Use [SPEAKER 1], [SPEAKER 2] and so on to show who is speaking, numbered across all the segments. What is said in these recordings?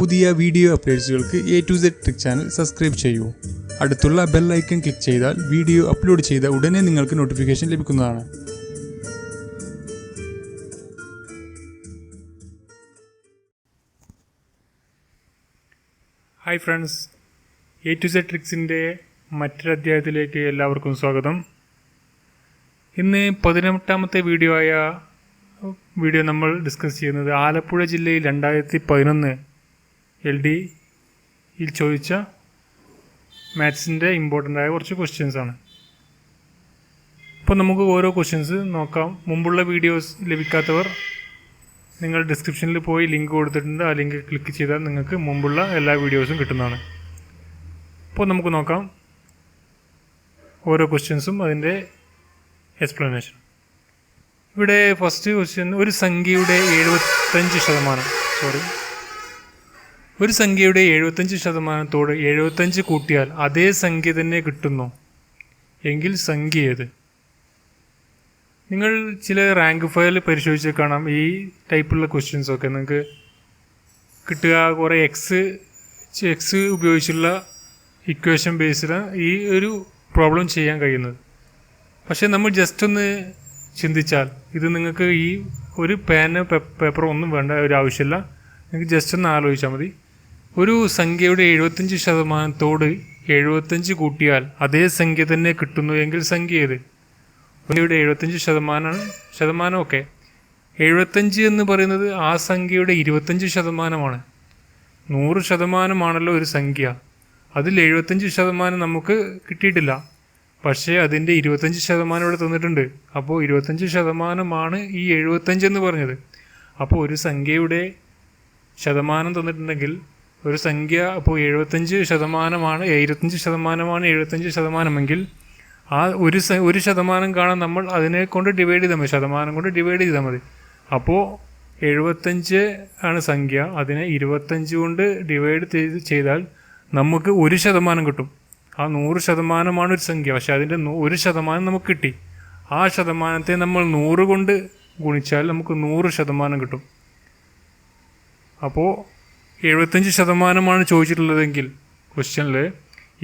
[SPEAKER 1] പുതിയ വീഡിയോ അപ്ഡേറ്റ്സുകൾക്ക് A to Z trick channel subscribe ചെയ്യൂ. അടുത്തുള്ള ബെൽ ഐക്കൺ ക്ലിക്ക് ചെയ്താൽ വീഡിയോ അപ്ലോഡ് ചെയ്ത ഉടനെ നിങ്ങൾക്ക് നോട്ടിഫിക്കേഷൻ ലഭിക്കുന്നതാണ്.
[SPEAKER 2] Hi friends, A to Z ട്രിക്സിൻ്റെ മറ്റൊരു അധ്യായത്തിലേക്ക് എല്ലാവർക്കും സ്വാഗതം. ഇന്ന് 18ാമത്തെ വീഡിയോ നമ്മൾ ഡിസ്കസ് ചെയ്യുന്നത് ആലപ്പുഴ ജില്ലയിൽ 2011 LDയിൽ ചോദിച്ച മാത്സിൻ്റെ ഇമ്പോർട്ടൻ്റ് ആയ കുറച്ച് ക്വസ്റ്റ്യൻസ് ആണ്. അപ്പോൾ നമുക്ക് ഓരോ ക്വസ്റ്റ്യൻസ് നോക്കാം. മുമ്പുള്ള വീഡിയോസ് ലഭിക്കാത്തവർ നിങ്ങൾ ഡിസ്ക്രിപ്ഷനിൽ പോയി ലിങ്ക് കൊടുത്തിട്ടുണ്ട്. ആ ലിങ്ക് ക്ലിക്ക് ചെയ്താൽ നിങ്ങൾക്ക് മുമ്പുള്ള എല്ലാ വീഡിയോസും കിട്ടുന്നതാണ്. അപ്പോൾ നമുക്ക് നോക്കാം ഓരോ ക്വസ്റ്റ്യൻസും അതിൻ്റെ എക്സ്പ്ലനേഷൻ. ഇവിടെ ഫസ്റ്റ് ക്വസ്റ്റ്യൻ, ഒരു സംഖ്യയുടെ 75% 75% കൂട്ടിയാൽ അതേ സംഖ്യ തന്നെ കിട്ടുന്നു എങ്കിൽ സംഖ്യ ഏത്? നിങ്ങൾ ചില റാങ്ക് ഫയൽ പരിശോധിച്ച് കാണാം. ഈ ടൈപ്പുള്ള ക്വസ്റ്റ്യൻസൊക്കെ നിങ്ങൾക്ക് കിട്ടുക കുറേ എക്സ് ഉപയോഗിച്ചുള്ള ഇക്വേഷൻ ബേസ്ഡാണ് ഈ ഒരു പ്രോബ്ലം ചെയ്യാൻ കഴിയുന്നത്. പക്ഷേ നമ്മൾ ജസ്റ്റ് ഒന്ന് ചിന്തിച്ചാൽ, ഇത് നിങ്ങൾക്ക് ഈ ഒരു പേപ്പറോ ഒന്നും വേണ്ട ഒരു ആവശ്യമില്ല. നിങ്ങൾക്ക് ജസ്റ്റ് ഒന്ന് ആലോചിച്ചാൽ മതി. ഒരു സംഖ്യയുടെ 75% 75 കൂട്ടിയാൽ അതേ സംഖ്യ തന്നെ കിട്ടുന്നു എങ്കിൽ സംഖ്യ ഏത്? സംഖ്യയുടെ 75% ഒക്കെ 75 എന്ന് പറയുന്നത് ആ സംഖ്യയുടെ 25%. 100% ഒരു സംഖ്യ. അതിൽ 75% നമുക്ക് കിട്ടിയിട്ടില്ല. പക്ഷേ അതിൻ്റെ 25% ഇവിടെ തന്നിട്ടുണ്ട്. അപ്പോൾ 25% ഈ 75 എന്ന് പറഞ്ഞത്. അപ്പോൾ ഒരു സംഖ്യയുടെ ശതമാനം തന്നിട്ടുണ്ടെങ്കിൽ ഒരു സംഖ്യ അപ്പോൾ 75% 75% എങ്കിൽ ആ ഒരു ശതമാനം കാണാൻ നമ്മൾ അതിനെ കൊണ്ട് ഡിവൈഡ് ചെയ്താൽ മതി, ശതമാനം കൊണ്ട് ഡിവൈഡ് ചെയ്താൽ മതി. അപ്പോൾ 75 ആണ് സംഖ്യ. അതിനെ 25 കൊണ്ട് ഡിവൈഡ് ചെയ്താൽ നമുക്ക് 1% കിട്ടും. ആ 100% ഒരു സംഖ്യ. പക്ഷെ അതിൻ്റെ 1% നമുക്ക് കിട്ടി. ആ ശതമാനത്തെ നമ്മൾ 100 കൊണ്ട് ഗുണിച്ചാൽ നമുക്ക് 100% കിട്ടും. അപ്പോൾ 75% ചോദിച്ചിട്ടുള്ളതെങ്കിൽ ക്വസ്റ്റ്യനിൽ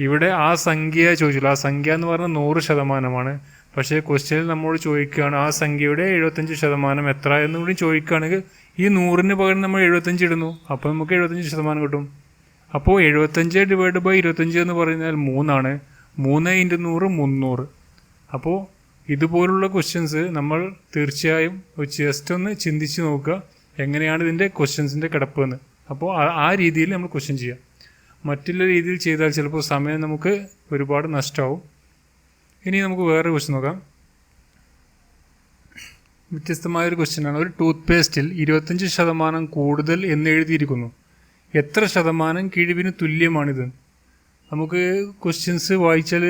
[SPEAKER 2] ഇവിടെ ആ സംഖ്യ ചോദിച്ചില്ല. ആ സംഖ്യ എന്ന് പറഞ്ഞാൽ 100%. പക്ഷേ ക്വസ്റ്റ്യനിൽ നമ്മോട് ചോദിക്കുകയാണ് ആ സംഖ്യയുടെ 75% എത്ര എന്ന് കൂടി ചോദിക്കുകയാണെങ്കിൽ ഈ 100ന് പകരം നമ്മൾ 75 ഇടുന്നു. അപ്പോൾ നമുക്ക് 75% കിട്ടും. അപ്പോൾ 75/25 എന്ന് പറയുന്നത് 3 3 × 100 300. അപ്പോൾ ഇതുപോലുള്ള ക്വസ്റ്റ്യൻസ് നമ്മൾ തീർച്ചയായും ജസ്റ്റ് ഒന്ന് ചിന്തിച്ച് നോക്കുക എങ്ങനെയാണ് ഇതിൻ്റെ ക്വസ്റ്റ്യൻസിൻ്റെ കിടപ്പ് എന്ന്. അപ്പോൾ ആ രീതിയിൽ നമ്മൾ ക്വസ്റ്റ്യൻ ചെയ്യാം. മറ്റുള്ള രീതിയിൽ ചെയ്താൽ ചിലപ്പോൾ സമയം നമുക്ക് ഒരുപാട് നഷ്ടമാവും. ഇനി നമുക്ക് വേറെ ക്വസ്റ്റ്യൻ നോക്കാം. വ്യത്യസ്തമായൊരു ക്വസ്റ്റ്യനാണ്. ഒരു ടൂത്ത് പേസ്റ്റിൽ 25% കൂടുതൽ എന്ന് എഴുതിയിരിക്കുന്നു. എത്ര ശതമാനം കിഴിവിന് തുല്യമാണിത്? നമുക്ക് ക്വസ്റ്റ്യൻസ് വായിച്ചാൽ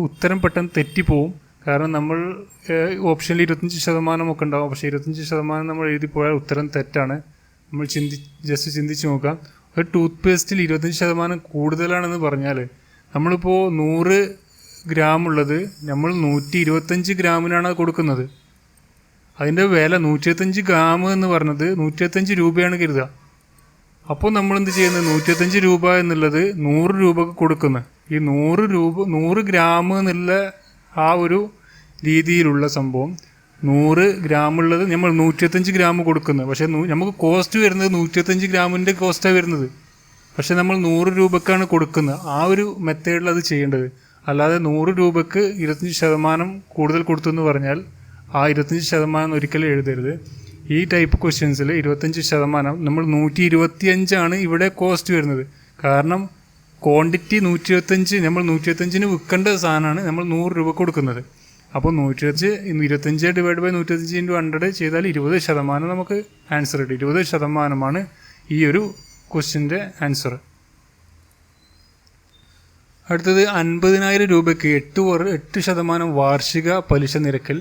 [SPEAKER 2] ഉത്തരം പെട്ടെന്ന് തെറ്റിപ്പോവും. കാരണം നമ്മൾ ഓപ്ഷനിൽ 25% ഒക്കെ ഉണ്ടാവും. പക്ഷേ 25% നമ്മൾ എഴുതി പോയാൽ ഉത്തരം തെറ്റാണ്. നമ്മൾ ജസ്റ്റ് ചിന്തിച്ച് നോക്കാം. ഒരു ടൂത്ത് പേസ്റ്റിൽ 25% കൂടുതലാണെന്ന് പറഞ്ഞാൽ നമ്മളിപ്പോൾ 100 ഗ്രാം ഉള്ളത് നമ്മൾ 125 ഗ്രാമിനാണ് കൊടുക്കുന്നത്. അതിൻ്റെ വില 125 ഗ്രാം എന്ന് പറഞ്ഞത് 125 രൂപയാണ് കരുതുക. അപ്പോൾ നമ്മളെന്ത് ചെയ്യുന്നത്? 125 രൂപ എന്നുള്ളത് 100 രൂപക്ക് കൊടുക്കുന്നത്. ഈ 100 ഗ്രാം എന്നുള്ള ആ ഒരു രീതിയിലുള്ള സംഭവം 100 ഗ്രാം ഉള്ളത് നമ്മൾ 125 ഗ്രാം കൊടുക്കുന്നത്. പക്ഷേ നമുക്ക് കോസ്റ്റ് വരുന്നത് 125 ഗ്രാമിൻ്റെ കോസ്റ്റാണ് വരുന്നത്. പക്ഷേ നമ്മൾ 100 രൂപക്കാണ് കൊടുക്കുന്നത്. ആ ഒരു മെത്തേഡിൽ അത് ചെയ്യേണ്ടത്. അല്ലാതെ 100 രൂപക്ക് 25% കൂടുതൽ കൊടുത്തു എന്ന് പറഞ്ഞാൽ ആ 25% ഒരിക്കലും എഴുതരുത്. ഈ ടൈപ്പ് ക്വസ്റ്റ്യൻസിൽ 25% നമ്മൾ 125 ഇവിടെ കോസ്റ്റ് വരുന്നത്. കാരണം ക്വാണ്ടിറ്റി 125, നമ്മൾ 125 വിൽക്കേണ്ട സാധനമാണ് നമ്മൾ 100 രൂപ കൊടുക്കുന്നത്. അപ്പോൾ 125/125 ചെയ്താൽ 20% നമുക്ക് ആൻസർ കിട്ടും. 20% ഈ ഒരു ക്വസ്റ്റ്യൻ്റെ ആൻസർ. അടുത്തത് 50,000 രൂപയ്ക്ക് 8% വാർഷിക പലിശ നിരക്കിൽ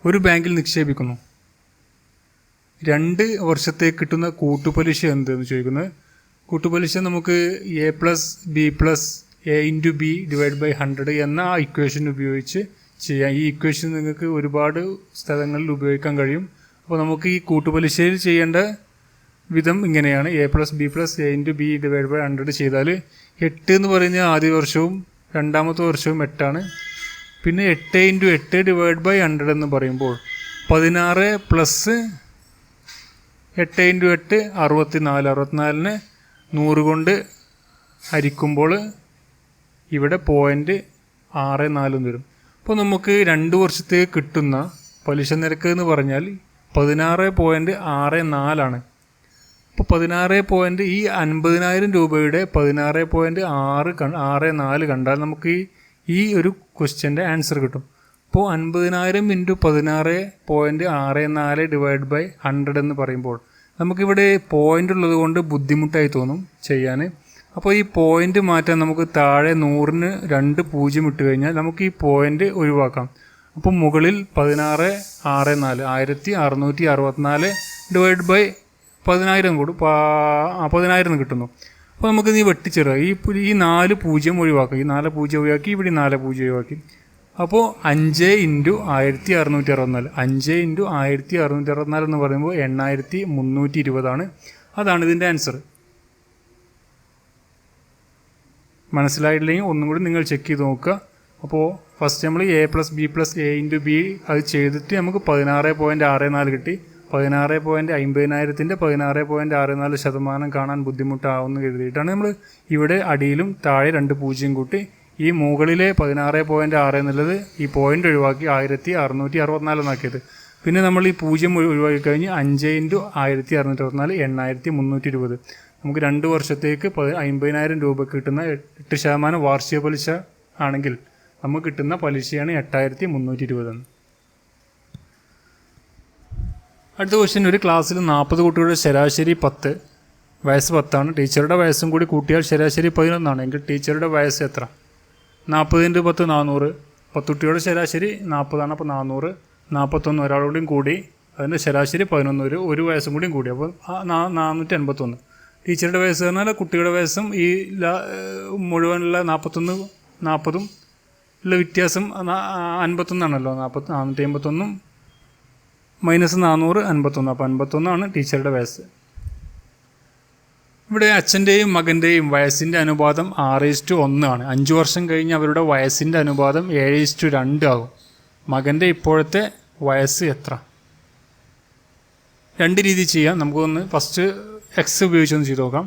[SPEAKER 2] ഒരു ബാങ്കിൽ നിക്ഷേപിക്കുന്നു. 2 വർഷത്തേക്ക് കിട്ടുന്ന കൂട്ടുപലിശ എന്തെന്ന് ചോദിക്കുന്നത്. കൂട്ടുപലിശ നമുക്ക് A+B+A×B/100 എന്ന ആ ഇക്വേഷൻ ഉപയോഗിച്ച് ചെയ്യാം. ഈ ഇക്വേഷൻ നിങ്ങൾക്ക് ഒരുപാട് സ്ഥലങ്ങളിൽ ഉപയോഗിക്കാൻ കഴിയും. അപ്പോൾ നമുക്ക് ഈ കൂട്ടുപലിശയിൽ ചെയ്യേണ്ട വിധം ഇങ്ങനെയാണ്. a + b + a × b / 100 ചെയ്താൽ 8 എന്ന് പറയുന്ന ആദ്യ വർഷവും രണ്ടാമത്തെ വർഷവും 8ആണ്. പിന്നെ 8 × 8 / 100 എന്ന് പറയുമ്പോൾ 16 + 8 × 8 64. 64നെ 100 കൊണ്ട് ഹരിക്കുമ്പോൾ ഇവിടെ 0.64 വരും. അപ്പോൾ നമുക്ക് 2 വർഷത്തേക്ക് കിട്ടുന്ന പലിശ നിരക്ക് എന്ന് പറഞ്ഞാൽ 16.64 അപ്പോൾ 16 ഈ 50,000 രൂപയുടെ 16.64 കണ്ടാൽ നമുക്ക് ഈ ഒരു ക്വസ്റ്റ്യൻ്റെ ആൻസർ കിട്ടും. അപ്പോൾ 50,000 × 16.64 / 100 എന്ന് പറയുമ്പോൾ നമുക്കിവിടെ പോയിൻ്റ് ഉള്ളത് കൊണ്ട് ബുദ്ധിമുട്ടായി തോന്നും ചെയ്യാൻ. അപ്പോൾ ഈ പോയിൻ്റ് മാറ്റാൻ നമുക്ക് താഴെ 100-ന് 2 0 ഇട്ട് കഴിഞ്ഞാൽ നമുക്ക് ഈ പോയിൻ്റ് ഒഴിവാക്കാം. അപ്പോൾ മുകളിൽ 16.64 1664 / 10,000 കൂടും 10,000 കിട്ടുന്നു. അപ്പോൾ നമുക്ക് നീ വെട്ടിച്ചേരുക ഈ 4 0 ഒഴിവാക്കി, ഈ 4 0 ഒഴിവാക്കി, ഇവിടെ 4 0 ഒഴിവാക്കി. അപ്പോൾ 5 × 1664 5 × 1664 എന്ന് പറയുമ്പോൾ 8320 അതാണ് ഇതിൻ്റെ ആൻസർ. മനസ്സിലായിട്ടില്ലെങ്കിൽ ഒന്നും കൂടി നിങ്ങൾ ചെക്ക് ചെയ്ത് നോക്കുക. അപ്പോൾ ഫസ്റ്റ് നമ്മൾ a + b + a × b അത് ചെയ്തിട്ട് നമുക്ക് 16.64 കിട്ടി. 16.50,000-ൻ്റെ 16.64% കാണാൻ ബുദ്ധിമുട്ടാവുമെന്ന് കരുതിയിട്ടാണ് നമ്മൾ ഇവിടെ അടിയിലും താഴെ 2 0 കൂട്ടി ഈ മുകളിലെ 16.6 എന്നുള്ളത് ഈ പോയിൻ്റ് ഒഴിവാക്കി 1664 എന്നാക്കിയത്. പിന്നെ നമ്മൾ ഈ 0 ഒഴിവാക്കി കഴിഞ്ഞ് 5 × 1664 8320. നമുക്ക് 2 വർഷത്തേക്ക് 50,000 രൂപ കിട്ടുന്ന 8% വാർഷിക പലിശ ആണെങ്കിൽ നമുക്ക് കിട്ടുന്ന പലിശയാണ് 8320. അടുത്ത ക്വസ്റ്റ്യൻ, ഒരു ക്ലാസ്സിൽ 40 കുട്ടികളുടെ ശരാശരി 10 വയസ്സ് 10ആണ്. ടീച്ചറുടെ വയസ്സും കൂടി കൂട്ടിയാൽ ശരാശരി 11 എങ്കിൽ ടീച്ചറുടെ വയസ്സ് എത്ര? 40 × 10 400. 10 കുട്ടികളുടെ ശരാശരി 40 അപ്പോൾ 400. 41 ഒരാളോടും കൂടി അതിൻ്റെ ശരാശരി 11 ഒരു വയസ്സും കൂടിയും കൂടി അപ്പോൾ 481. ടീച്ചറുടെ വയസ്സ് പറഞ്ഞാൽ കുട്ടികളുടെ വയസ്സും ഈ മുഴുവനുള്ള 41 40 ഉള്ള വ്യത്യാസം 51 451 മൈനസ് 400 51. അപ്പോൾ 51 ടീച്ചറുടെ വയസ്സ്. ഇവിടെ അച്ഛൻ്റെയും മകൻ്റെയും വയസ്സിൻ്റെ അനുപാതം 6:1 5 വർഷം കഴിഞ്ഞ് അവരുടെ വയസ്സിൻ്റെ അനുപാതം 7:2 ആകും. മകൻ്റെ ഇപ്പോഴത്തെ വയസ്സ് എത്ര? 2 രീതി ചെയ്യാം. നമുക്കൊന്ന് ഫസ്റ്റ് എക്സ് ഉപയോഗിച്ചൊന്ന് ചെയ്ത് നോക്കാം.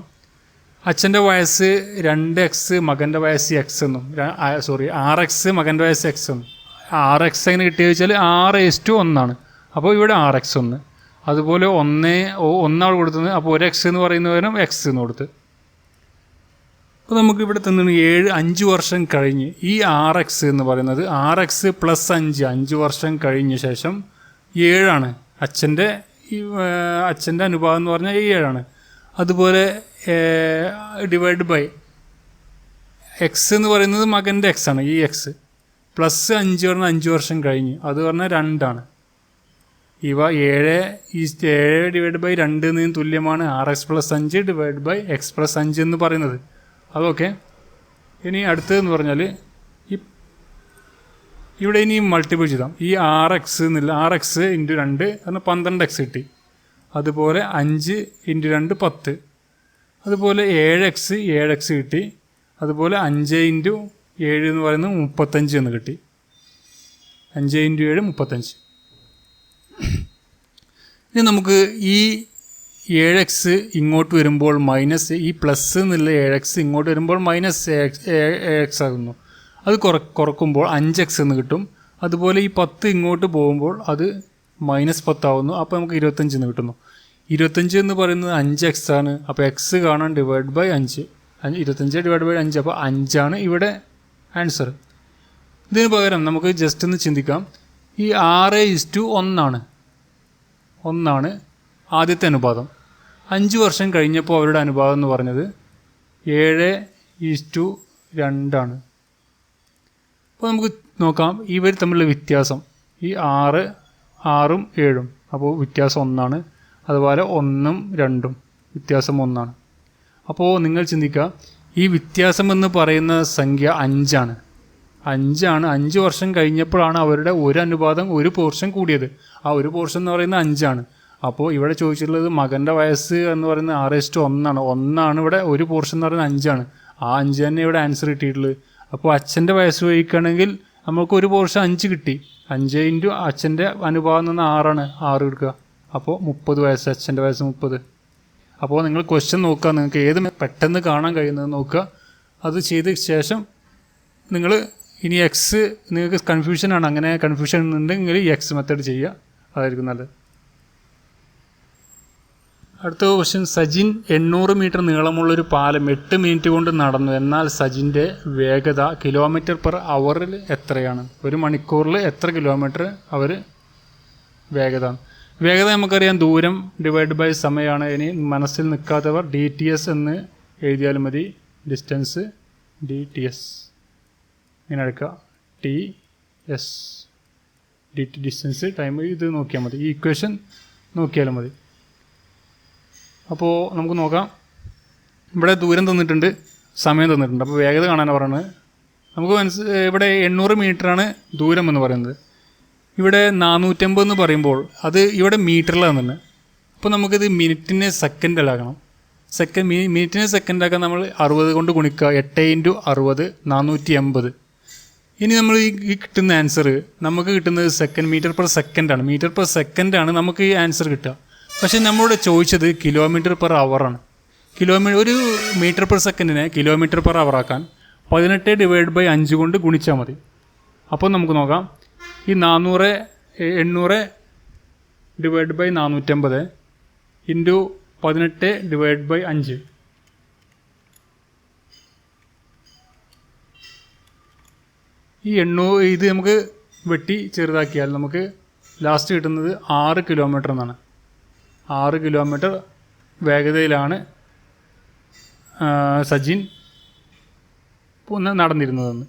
[SPEAKER 2] അച്ഛൻ്റെ വയസ്സ് 2x, മകൻ്റെ വയസ്സ് എക്സ് എന്നും 6x, മകൻ്റെ വയസ്സ് എക്സ് എന്നും. 6x എങ്ങനെ കിട്ടിയെന്ന് വെച്ചാൽ 6:1 അപ്പോൾ ഇവിടെ 6x1. അതുപോലെ 1 കൊടുത്തത് അപ്പോൾ 1x എന്ന് പറയുന്ന പകരം എക്സ് എന്ന് കൊടുത്ത്. അപ്പോൾ നമുക്കിവിടെ തന്നിട്ട് 5 വർഷം കഴിഞ്ഞ് ഈ 6x എന്ന് പറയുന്നത് 6x + 5 വർഷം കഴിഞ്ഞ ശേഷം 7 അച്ഛൻ്റെ അനുപാതം എന്ന് പറഞ്ഞാൽ 7. അതുപോലെ ഡിവൈഡ് ബൈ എക്സ് എന്ന് പറയുന്നത് മകൻ്റെ എക്സ് ആണ്, ഈ എക്സ് + 5 പറഞ്ഞാൽ 5 വർഷം കഴിഞ്ഞ് അത് പറഞ്ഞാൽ 2. ഇവ 7 ഡിവൈഡ് ബൈ 2 എന്നതിന് തുല്യമാണ് 6x + 5 ഡിവൈഡ് ബൈ x + 5 എന്ന് പറയുന്നത്. അതൊക്കെ ഇനി അടുത്തതെന്ന് പറഞ്ഞാൽ ഇവിടെ ഇനി മൾട്ടിപ്പിൾ ചെയ്താൽ ഈ 6x എന്നില്ല 6x × 2 എന്നാൽ 12x കിട്ടി. അതുപോലെ 5 × 2 10. അതുപോലെ 7x കിട്ടി. അതുപോലെ 5 × 7 എന്ന് പറയുന്നത് 35 എന്ന് കിട്ടി. 5 × 7 35. ഇനി നമുക്ക് ഈ 7x ഇങ്ങോട്ട് വരുമ്പോൾ മൈനസ് ഈ പ്ലസ് എന്നുള്ള 7x ഇങ്ങോട്ട് വരുമ്പോൾ മൈനസ് AX ആകുന്നു. അത് കുറക്കുമ്പോൾ 5x എന്ന് കിട്ടും. അതുപോലെ ഈ 10 ഇങ്ങോട്ട് പോകുമ്പോൾ അത് -10 ആവുന്നു. അപ്പോൾ നമുക്ക് 25 എന്ന് കിട്ടുന്നു. 25 എന്ന് പറയുന്നത് 5x ആണ്. അപ്പോൾ x കാണാൻ ഡിവൈഡ് ബൈ 5 25 ഡിവൈഡ് ബൈ 5 അപ്പോൾ 5 ഇവിടെ ആൻസർ. ഇതിന് പകരം നമുക്ക് ജസ്റ്റ് ഒന്ന് ചിന്തിക്കാം. ഈ 6:1 1 ആദ്യത്തെ അനുപാതം. 5 വർഷം കഴിഞ്ഞപ്പോൾ അവരുടെ അനുപാതം എന്ന് പറഞ്ഞത് 7:2. അപ്പോൾ നമുക്ക് നോക്കാം ഇവർ തമ്മിലുള്ള വ്യത്യാസം. ഈ 6 6ഉം 7ഉം അപ്പോൾ വ്യത്യാസം 1. അതുപോലെ 1ഉം 2ഉം വ്യത്യാസം 1. അപ്പോൾ നിങ്ങൾ ചിന്തിക്കുക ഈ വ്യത്യാസം എന്ന് പറയുന്ന സംഖ്യ 5 5 വർഷം കഴിഞ്ഞപ്പോഴാണ് അവരുടെ ഒരു അനുപാതം ഒരു പോർഷൻ കൂടിയത്. ആ ഒരു പോർഷൻ എന്ന് പറയുന്നത് 5. അപ്പോൾ ഇവിടെ ചോദിച്ചിട്ടുള്ളത് മകൻ്റെ വയസ്സ് എന്ന് പറയുന്നത് 6:1 ഒന്നാണ് ഇവിടെ ഒരു പോർഷൻ എന്ന് പറയുന്നത് 5 ആ 5 തന്നെ ഇവിടെ ആൻസർ കിട്ടിയിട്ടുള്ളത്. അപ്പോൾ അച്ഛൻ്റെ വയസ്സ് വഹിക്കുകയാണെങ്കിൽ നമുക്ക് ഒരു പോർഷൻ 5 കിട്ടി. 5 ഇൻറ്റു അച്ഛൻ്റെ അനുപാതം എന്ന് പറഞ്ഞാൽ 6 എടുക്കുക. അപ്പോൾ 30 വയസ്സ്, അച്ഛൻ്റെ വയസ്സ് 30. അപ്പോൾ നിങ്ങൾ ക്വസ്റ്റ്യൻ നോക്കുക, നിങ്ങൾക്ക് ഏത് പെട്ടെന്ന് കാണാൻ കഴിയുന്നത് നോക്കുക. അത് ചെയ്ത ശേഷം നിങ്ങൾ ഇനി എക്സ് നിങ്ങൾക്ക് കൺഫ്യൂഷനാണ്, അങ്ങനെ കൺഫ്യൂഷൻ ഉണ്ടെങ്കിൽ ഈ എക്സ് മെത്തേഡ് ചെയ്യുക, അതായിരിക്കും നല്ലത്. അടുത്ത ക്വസ്റ്റ്യൻ, സജിൻ 800 മീറ്റർ നീളമുള്ളൊരു പാലം 8 മിനിറ്റ് കൊണ്ട് നടന്നു. എന്നാൽ സജിൻ്റെ വേഗത km/hൽ എത്രയാണ്? ഒരു മണിക്കൂറിൽ എത്ര കിലോമീറ്റർ അവർ വേഗത നമുക്കറിയാം, ദൂരം ഡിവൈഡ് ബൈ സമയമാണ്. ഇനി മനസ്സിൽ നിൽക്കാത്തവർ DTS എന്ന് എഴുതിയാലും മതി. ഡിസ്റ്റൻസ് DTS ഇങ്ങനെ എടുക്കുക. TS ഡിസ്റ്റൻസ് ടൈം ഇത് നോക്കിയാൽ മതി, ഈ ഇക്വേഷൻ നോക്കിയാലും മതി. അപ്പോൾ നമുക്ക് നോക്കാം. ഇവിടെ ദൂരം തന്നിട്ടുണ്ട്, സമയം തന്നിട്ടുണ്ട്. അപ്പോൾ വേഗത കാണാൻ പറയുന്നത് നമുക്ക് ഇവിടെ 800 മീറ്ററാണ് ദൂരം എന്ന് പറയുന്നത്. ഇവിടെ 450 എന്ന് പറയുമ്പോൾ അത് ഇവിടെ മീറ്ററിലാണ് തന്നെ. അപ്പോൾ നമുക്കിത് മിനിറ്റിനെ സെക്കൻഡിലാക്കണം. മിനിറ്റിനെ സെക്കൻഡാക്കാൻ നമ്മൾ 60 കൊണ്ട് ഗുണിക്കുക. 8 × 60 480. ഇനി നമ്മൾ ഈ കിട്ടുന്ന ആൻസർ നമുക്ക് കിട്ടുന്നത് മീറ്റർ പെർ സെക്കൻഡാണ് നമുക്ക് ഈ ആൻസർ കിട്ടുക. പക്ഷേ നമ്മളോട് ചോദിച്ചത് km/h ആണ്. ഒരു മീറ്റർ പെർ സെക്കൻഡിനെ km/h ആക്കാൻ 18/5 കൊണ്ട് ഗുണിച്ചാൽ മതി. അപ്പോൾ നമുക്ക് നോക്കാം. ഈ 800 ഡിവൈഡ് ബൈ 450 ഇൻറ്റു 18/5. ഈ 800 ഇത് നമുക്ക് വെട്ടി ചെറുതാക്കിയാൽ നമുക്ക് ലാസ്റ്റ് കിട്ടുന്നത് 6 കിലോമീറ്റർ എന്നാണ്. 6 കിലോമീറ്റർ വേഗതയിലാണ് സജിൻ നടന്നിരുന്നതെന്ന്.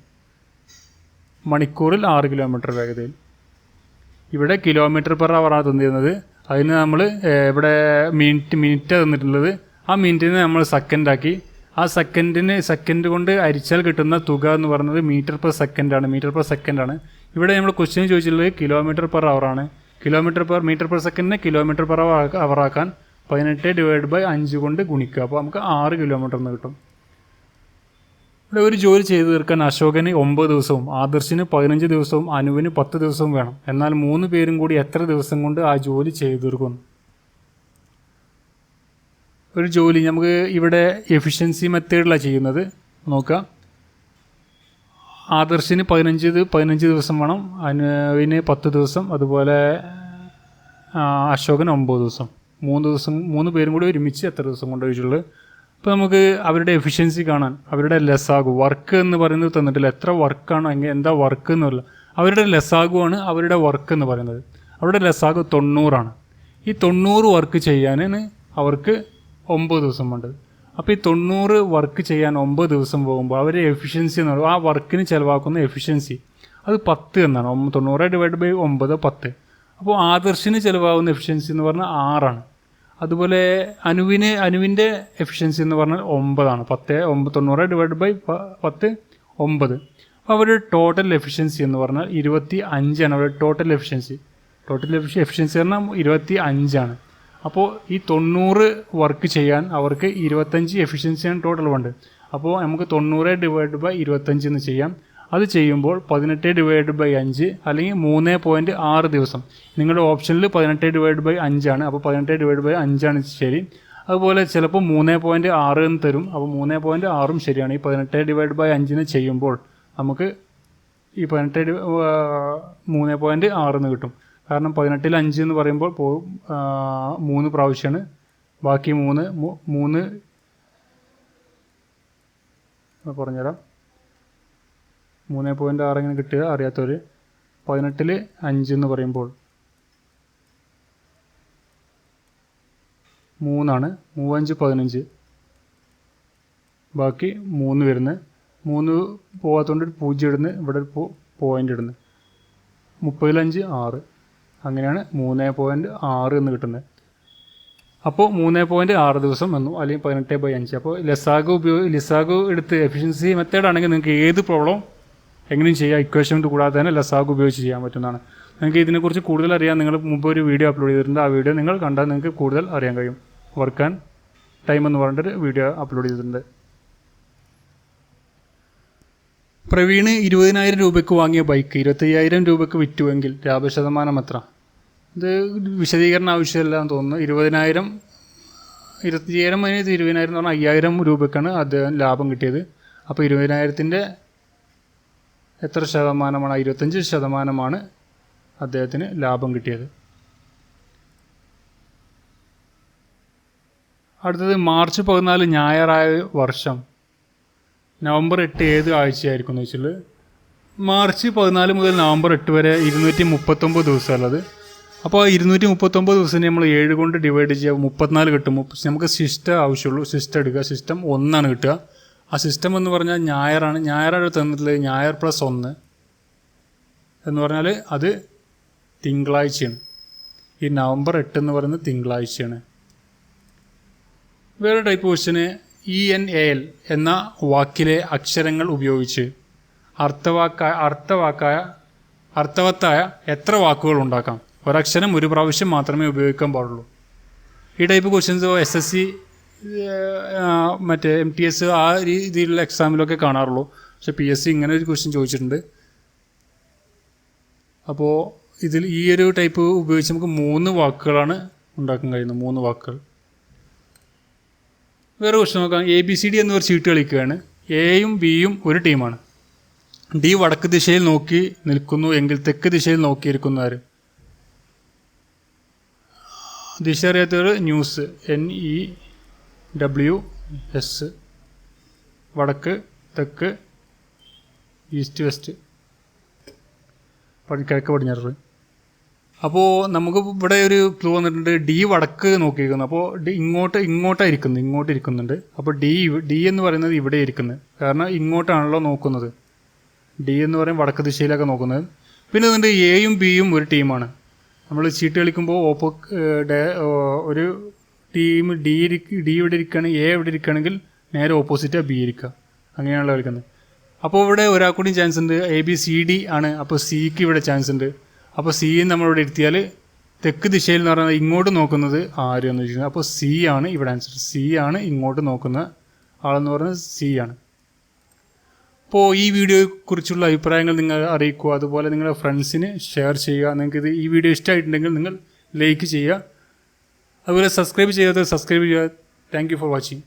[SPEAKER 2] മണിക്കൂറിൽ 6 കിലോമീറ്റർ വേഗതയിൽ. ഇവിടെ km/h തന്നിരുന്നത്. അതിന് നമ്മൾ ഇവിടെ മിനിറ്റ് തന്നിട്ടുള്ളത്. ആ മിനിറ്റിനെ നമ്മൾ സെക്കൻഡാക്കി. ആ സെക്കൻഡ് കൊണ്ട് അരിച്ചാൽ കിട്ടുന്ന തുക എന്ന് പറയുന്നത് മീറ്റർ പെർ സെക്കൻഡാണ്. ഇവിടെ നമ്മൾ ക്വസ്റ്റ്യൻ ചോദിച്ചിട്ടുള്ളത് km/h ആണ്. മീറ്റർ പെർ സെക്കൻഡിനെ km/h ആക്കാൻ 18/5 കൊണ്ട് ഗുണിക്കുക. അപ്പോൾ നമുക്ക് 6 കിലോമീറ്റർ എന്ന് കിട്ടും. ഇവിടെ ഒരു ജോലി ചെയ്തു തീർക്കാൻ അശോകന് 9 ദിവസവും ആദർശിന് 15 ദിവസവും അനുവിന് 10 ദിവസവും വേണം. എന്നാൽ 3 പേരും കൂടി എത്ര ദിവസം കൊണ്ട് ആ ജോലി ചെയ്തു തീർക്കും? ഒരു ജോലി നമുക്ക് ഇവിടെ എഫിഷ്യൻസി മെത്തേഡിലാണ് ചെയ്യുന്നത്. നോക്കാം. ആദർശിന് 15 ദിവസം വേണം, അനുവിന് 10 ദിവസം, അതുപോലെ അശോകന് 9 ദിവസം. 3 പേരും കൂടി ഒരുമിച്ച് എത്ര ദിവസം കൊണ്ട് ചോദിച്ചുള്ളത്. അപ്പോൾ നമുക്ക് അവരുടെ എഫിഷ്യൻസി കാണാൻ അവരുടെ ലെസ്സാഗു വർക്ക് എന്ന് പറയുന്നത് തന്നിട്ടില്ല. എത്ര വർക്കാണോ എന്താ വർക്ക് എന്നല്ല, അവരുടെ ലെസ്സാഗുവാണ് അവരുടെ വർക്ക് എന്ന് പറയുന്നത്. അവരുടെ ലെസ്സാഗു 90 ഈ 90 വർക്ക് ചെയ്യാനാണ് അവർക്ക് 9 ദിവസം വേണ്ടത്. അപ്പോൾ ഈ 90 വർക്ക് ചെയ്യാൻ 9 ദിവസം പോകുമ്പോൾ അവരുടെ എഫിഷ്യൻസി എന്ന് പറയുമ്പോൾ ആ വർക്കിന് ചിലവാക്കുന്ന എഫിഷ്യൻസി അത് 10 എന്നാണ്. 90 ഡിവൈഡ് ബൈ 9 10. അപ്പോൾ ആദർശിന് ചിലവാകുന്ന എഫിഷ്യൻസി എന്ന് പറഞ്ഞാൽ 6. അതുപോലെ അനുവിൻ്റെ എഫിഷ്യൻസി എന്ന് പറഞ്ഞാൽ 9. 90 ഡിവൈഡ് ബൈ 10 9. അപ്പോൾ അവരുടെ ടോട്ടൽ എഫിഷ്യൻസി എന്ന് പറഞ്ഞാൽ 25 അവരുടെ ടോട്ടൽ എഫിഷ്യൻസി പറഞ്ഞാൽ 25. അപ്പോൾ ഈ 90 വർക്ക് ചെയ്യാൻ അവർക്ക് 25 എഫിഷ്യൻസിയാണ് ടോട്ടൽ വേണ്ടത്. അപ്പോൾ നമുക്ക് 90 ഡിവൈഡ് ബൈ 25 എന്ന് ചെയ്യാം. അത് ചെയ്യുമ്പോൾ 18 ഡിവൈഡ് ബൈ 5 അല്ലെങ്കിൽ 3.6 ദിവസം. നിങ്ങളുടെ ഓപ്ഷനിൽ 18 ഡിവൈഡ് ബൈ 5 അപ്പോൾ 18 ഡിവൈഡ് ബൈ 5 ശരി. അതുപോലെ ചിലപ്പോൾ 3.6 എന്ന് തരും. അപ്പോൾ 3.6 ശരിയാണ്. ഈ 18 ഡിവൈഡ് ബൈ 5 ചെയ്യുമ്പോൾ നമുക്ക് ഈ 3.6 എന്ന് കിട്ടും. കാരണം 18ൽ 5 എന്ന് പറയുമ്പോൾ 3 പ്രാവശ്യമാണ്. ബാക്കി 3 പറഞ്ഞുതരാം. 3.6 ഇങ്ങനെ കിട്ടുക അറിയാത്തവർ. 18ൽ 5 എന്ന് പറയുമ്പോൾ 3 3 5 15. ബാക്കി 3 വരുന്നത്. 3 പോകാത്തതുകൊണ്ട് 0 ഇടുന്നു, ഇവിടെ പോയിൻ്റ് ഇടുന്നു. 30ൽ 5 6. അങ്ങനെയാണ് 3.6 എന്ന് കിട്ടുന്നത്. അപ്പോൾ 3.6 ദിവസം വന്നു, അല്ലെങ്കിൽ 18/5. അപ്പോൾ ലെസാഗു എടുത്ത് എഫിഷ്യൻസി മെത്തേഡ് ആണെങ്കിൽ നിങ്ങൾക്ക് ഏത് പ്രോബ്ലം എങ്ങനെയും ചെയ്യാം. ഇക്വേഷൻ കൂടാതെ തന്നെ ലെസാഗു ഉപയോഗിച്ച് ചെയ്യാൻ പറ്റുന്നതാണ്. നിങ്ങൾക്ക് ഇതിനെക്കുറിച്ച് കൂടുതൽ അറിയാൻ നിങ്ങൾ മുമ്പ് ഒരു വീഡിയോ അപ്ലോഡ് ചെയ്തിട്ടുണ്ട്. ആ വീഡിയോ നിങ്ങൾ കണ്ടാൽ നിങ്ങൾക്ക് കൂടുതൽ അറിയാൻ കഴിയും. വർക്ക് ആൻഡ് ടൈം എന്ന് പറഞ്ഞിട്ടൊരു വീഡിയോ അപ്ലോഡ് ചെയ്തിട്ടുണ്ട്. പ്രവീണ് 20,000 രൂപയ്ക്ക് വാങ്ങിയ ബൈക്ക് 25,000 രൂപയ്ക്ക് വിറ്റുവെങ്കിൽ ലാഭശതമാനം എത്ര? ഇത് വിശദീകരണം ആവശ്യമില്ല എന്ന് തോന്നുന്നു. 20,000 20,000 എന്ന് പറഞ്ഞാൽ 5,000 രൂപയ്ക്കാണ് അദ്ദേഹം ലാഭം കിട്ടിയത്. അപ്പോൾ 20,000-ൻ്റെ എത്ര ശതമാനമാണ്? 25% അദ്ദേഹത്തിന് ലാഭം കിട്ടിയത്. അടുത്തത് മാർച്ച് 14 ഞായറായ വർഷം നവംബർ 8 ഏത് ആഴ്ചയായിരിക്കും എന്ന് വെച്ചാൽ മാർച്ച് 14 മുതൽ നവംബർ 8 വരെ 239 ദിവസമുള്ളത്. അപ്പോൾ 239 ദിവസം നമ്മൾ 7 കൊണ്ട് ഡിവൈഡ് ചെയ്യുക 34 കിട്ടും. നമുക്ക് സിസ്റ്റം ആവശ്യമുള്ളൂ. സിസ്റ്റം എടുക്കുക. സിസ്റ്റം 1 കിട്ടുക. ആ സിസ്റ്റം എന്ന് പറഞ്ഞാൽ ഞായറാണ്. ഞായറാണ് തന്നിട്ടുള്ളത്. ഞായർ പ്ലസ് 1 എന്ന് പറഞ്ഞാൽ അത് തിങ്കളാഴ്ചയാണ്. ഈ നവംബർ 8 എന്ന് പറയുന്നത് തിങ്കളാഴ്ചയാണ്. വേറെ ടൈപ്പ് ക്വസ്റ്റ്യന് ENAL എന്ന വാക്കിലെ അക്ഷരങ്ങൾ ഉപയോഗിച്ച് അർത്ഥവത്തായ എത്ര വാക്കുകൾ ഉണ്ടാക്കാം? ഒരക്ഷരം ഒരു പ്രാവശ്യം മാത്രമേ ഉപയോഗിക്കാൻ പാടുള്ളൂ. ഈ ടൈപ്പ് ക്വസ്റ്റ്യൻസ് SSC മറ്റേ MTS ആ രീതിയിലുള്ള എക്സാമിലൊക്കെ കാണാറുള്ളൂ. പക്ഷേ PSC ഇങ്ങനെ ഒരു ക്വസ്റ്റ്യൻ ചോദിച്ചിട്ടുണ്ട്. അപ്പോൾ ഇതിൽ ഈ ഒരു ടൈപ്പ് ഉപയോഗിച്ച് നമുക്ക് 3 വാക്കുകളാണ് ഉണ്ടാക്കാൻ കഴിയുന്നത്. 3 വാക്കുകൾ. വേറെ ക്വസ്റ്റ്യൻ നോക്കാം. ABCD എന്നൊരു ചീട്ട് കളിക്കുകയാണ്. എയും ബിയും ഒരു ടീമാണ്. ഡി വടക്ക് ദിശയിൽ നോക്കി നിൽക്കുന്നു എങ്കിൽ തെക്ക് ദിശയിൽ നോക്കിയിരിക്കുന്നു ആര്? ദിശ അറിയാത്തവർ ന്യൂസ് NEWS. വടക്ക്, തെക്ക്, ഈസ്റ്റ്, വെസ്റ്റ്, കിഴക്ക്, പടിഞ്ഞാറ്. അപ്പോൾ നമുക്ക് ഇവിടെ ഒരു ക്ലൂ വന്നിട്ടുണ്ട്. ഡി വടക്ക് നോക്കിയിരിക്കുന്നു. അപ്പോൾ ഡി ഇങ്ങോട്ട് ഇരിക്കുന്നുണ്ട്. അപ്പോൾ ഡി എന്ന് പറയുന്നത് ഇവിടെ ഇരിക്കുന്നത്. കാരണം ഇങ്ങോട്ടാണല്ലോ നോക്കുന്നത്. ഡി എന്ന് പറയുന്നത് വടക്ക് ദിശയിലൊക്കെ നോക്കുന്നത്. പിന്നെ അതുകൊണ്ട് എയും ബിയും ഒരു ടീമാണ്. നമ്മൾ ചീട്ട് കളിക്കുമ്പോൾ ഒരു ടീം ഡി ഇവിടെ ഇരിക്കുകയാണെങ്കിൽ എ ഇവിടെ ഇരിക്കുകയാണെങ്കിൽ നേരെ ഓപ്പോസിറ്റാണ് ബി ഇരിക്കുക. അങ്ങനെയാണല്ലോ കളിക്കുന്നത്. അപ്പോൾ ഇവിടെ ഒരാൾക്കൂടി ചാൻസ് ഉണ്ട്. ABCD ആണ്. അപ്പോൾ സിക്ക് ഇവിടെ ചാൻസ് ഉണ്ട്. അപ്പോൾ സി നമ്മളിവിടെ ഇരുത്തിയാൽ തെക്ക് ദിശയിൽ എന്ന് പറയുന്നത് ഇങ്ങോട്ട് നോക്കുന്നത് ആര് എന്ന് വെച്ചിട്ടുണ്ടെങ്കിൽ അപ്പോൾ സി ആണ് ഇവിടെ ആൻസർ. സി ആണ് ഇങ്ങോട്ട് നോക്കുന്ന ആളെന്ന് പറയുന്നത് സി ആണ്. അപ്പോൾ ഈ വീഡിയോയെക്കുറിച്ചുള്ള അഭിപ്രായങ്ങൾ നിങ്ങൾ അറിയിക്കുക. അതുപോലെ നിങ്ങളുടെ ഫ്രണ്ട്സിന് ഷെയർ ചെയ്യുക. നിങ്ങൾക്ക് ഈ വീഡിയോ ഇഷ്ടമായിട്ടുണ്ടെങ്കിൽ നിങ്ങൾ ലൈക്ക് ചെയ്യുക. അതുപോലെ സബ്സ്ക്രൈബ് ചെയ്യാത്തത് സബ്സ്ക്രൈബ് ചെയ്യുക. Thank you for watching.